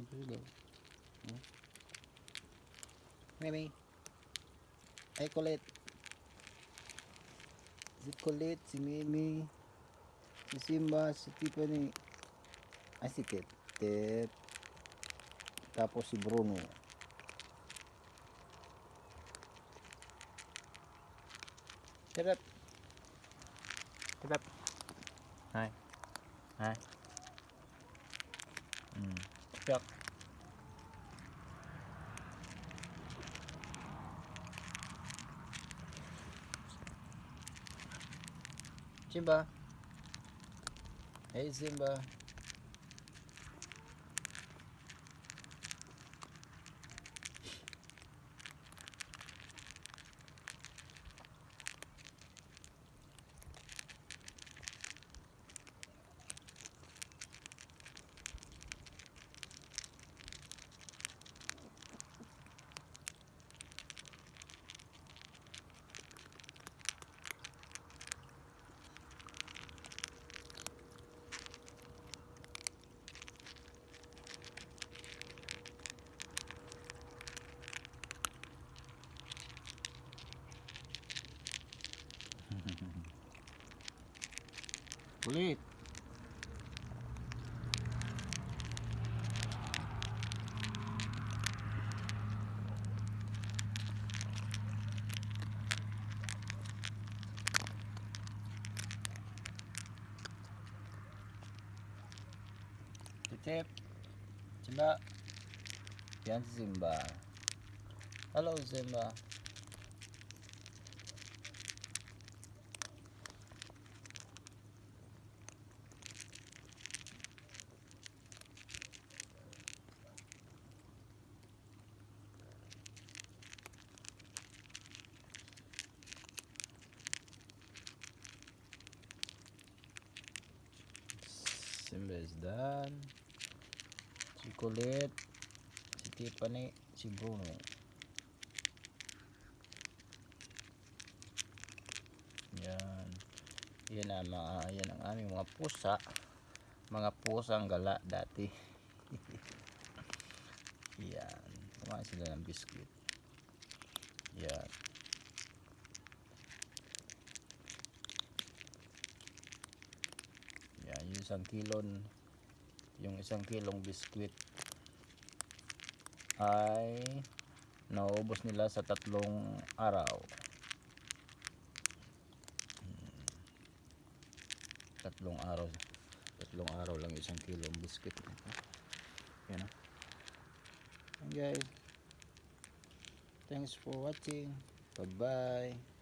Pasigaw. Mimi. Ay, kulit. Si Kulit, si Mimi, si Simba, si Tiffany. Ay, si Tip. Tip. Tapos si Bruno. Shut up. Shut up. Hi. Hi. Chuck. Simba. Hey, Simba. Kulit. Tip. Simba. Yan si Simba. Hello, Simba. Simba is done. Si Kulit, si Tiffany, si Bruno. Yan. Yan ang aming mga pusa. Mga pusang gala dati. Yan. Kumain sila ng biscuit. Yan. Yan. Yung isang kilong biscuit ay naubos nila sa 3 araw. 3 araw lang isang kilong biscuit. Yan. And guys, thanks for watching. Bye bye.